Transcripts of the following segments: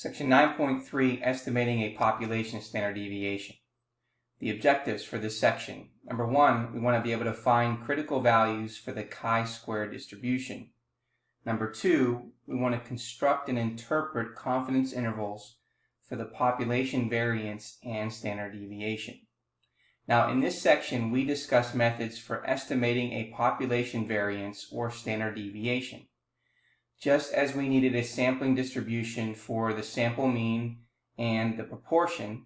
Section 9.3, Estimating a Population Standard Deviation. The objectives for this section. Number one, we want to be able to find critical values for the chi-square distribution. Number two, we want to construct and interpret confidence intervals for the population variance and standard deviation. Now, in this section, we discuss methods for estimating a population variance or standard deviation. Just as we needed a sampling distribution for the sample mean and the proportion,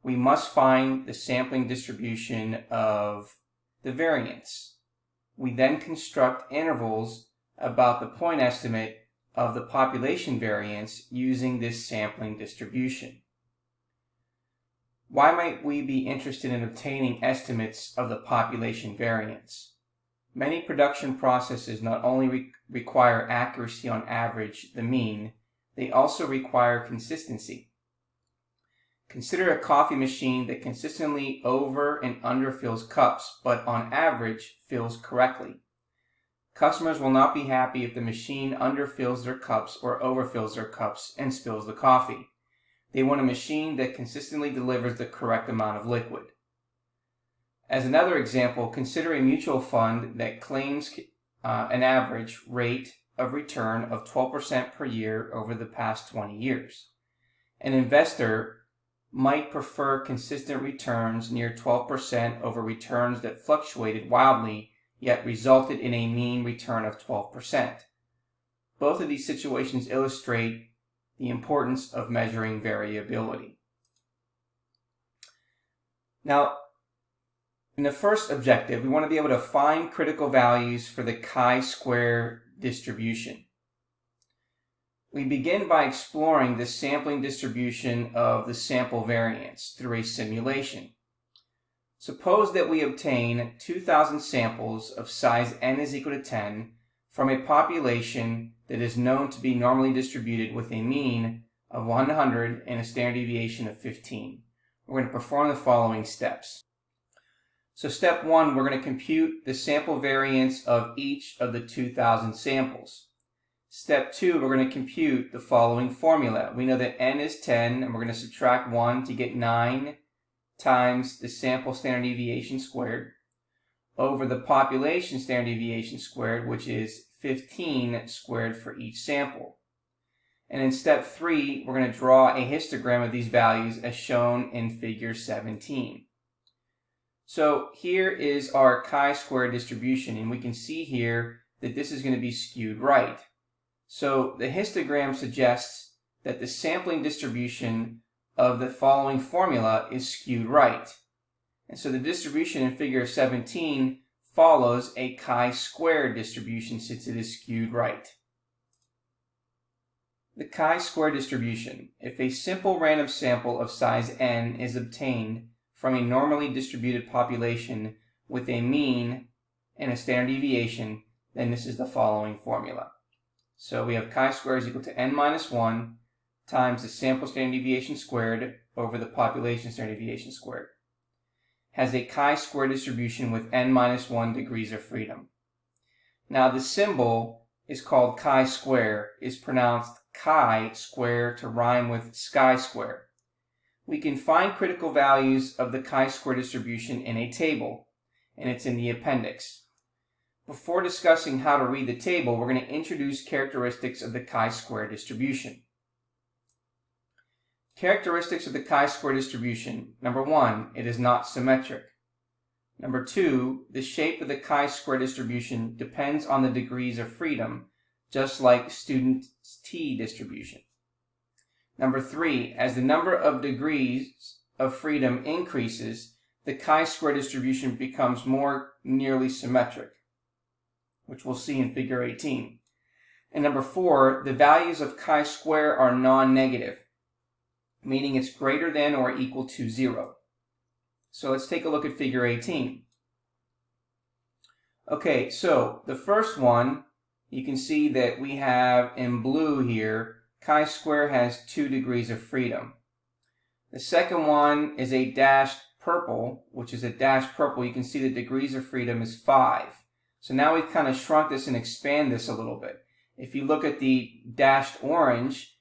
we must find the sampling distribution of the variance. We then construct intervals about the point estimate of the population variance using this sampling distribution. Why might we be interested in obtaining estimates of the population variance? Many production processes not only require accuracy on average, the mean, they also require consistency. Consider a coffee machine that consistently over and underfills cups, but on average fills correctly. Customers will not be happy if the machine underfills their cups or overfills their cups and spills the coffee. They want a machine that consistently delivers the correct amount of liquid. As another example, consider a mutual fund that claims an average rate of return of 12% per year over the past 20 years. An investor might prefer consistent returns near 12% over returns that fluctuated wildly yet resulted in a mean return of 12%. Both of these situations illustrate the importance of measuring variability. Now, in the first objective, we want to be able to find critical values for the chi-square distribution. We begin by exploring the sampling distribution of the sample variance through a simulation. Suppose that we obtain 2,000 samples of size n is equal to 10 from a population that is known to be normally distributed with a mean of 100 and a standard deviation of 15. We're going to perform the following steps. So step one, we're going to compute the sample variance of each of the 2,000 samples. Step two, we're going to compute the following formula. We know that n is 10, and we're going to subtract 1 to get 9 times the sample standard deviation squared over the population standard deviation squared, which is 15 squared for each sample. And in step 3, we're going to draw a histogram of these values as shown in figure 17. So here is our chi-square distribution, and we can see here that this is going to be skewed right. So the histogram suggests that the sampling distribution of the following formula is skewed right. And so the distribution in figure 17 follows a chi-square distribution since it is skewed right. The chi-square distribution. If a simple random sample of size n is obtained from a normally distributed population with a mean and a standard deviation, then this is the following formula. So we have chi-square is equal to n minus 1 times the sample standard deviation squared over the population standard deviation squared. Has a chi-square distribution with n minus 1 degrees of freedom. Now the symbol is called chi-square, is pronounced chi-square to rhyme with sky square. We can find critical values of the chi-square distribution in a table, and it's in the appendix. Before discussing how to read the table, we're going to introduce characteristics of the chi-square distribution. Characteristics of the chi-square distribution. Number one, it is not symmetric. Number two, the shape of the chi-square distribution depends on the degrees of freedom, just like student's t distribution. Number three, as the number of degrees of freedom increases, the chi-square distribution becomes more nearly symmetric, which we'll see in figure 18. And number four, the values of chi-square are non-negative, meaning it's greater than or equal to 0. So let's take a look at figure 18. Okay, so the first one, you can see that we have in blue here, chi-square has 2 degrees of freedom. The second one is a dashed purple, which is a dashed purple. You can see the degrees of freedom is 5. So now we've kind of shrunk this and expand this a little bit. If you look at the dashed orange,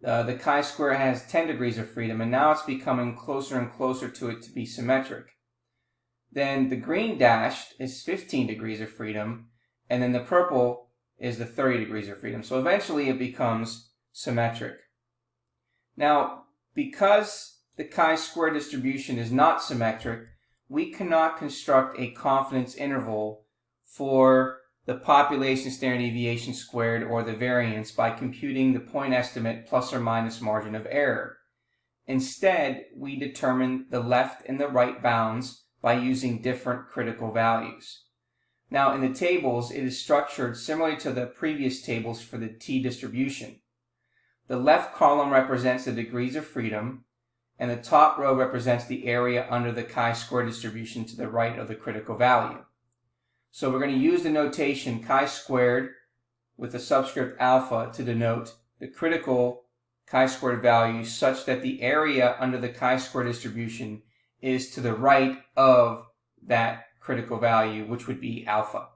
the chi-square has 10 degrees of freedom, and now it's becoming closer and closer to it to be symmetric. Then the green dashed is 15 degrees of freedom, and then the purple is the 30 degrees of freedom. So eventually it becomes symmetric. Now, because the chi-square distribution is not symmetric, we cannot construct a confidence interval for the population standard deviation squared, or the variance, by computing the point estimate plus or minus margin of error. Instead, we determine the left and the right bounds by using different critical values. Now, in the tables, it is structured similarly to the previous tables for the t distribution. The left column represents the degrees of freedom, and the top row represents the area under the chi-square distribution to the right of the critical value. So we're going to use the notation chi-squared with the subscript alpha to denote the critical chi-squared value, such that the area under the chi-square distribution is to the right of that critical value, which would be alpha.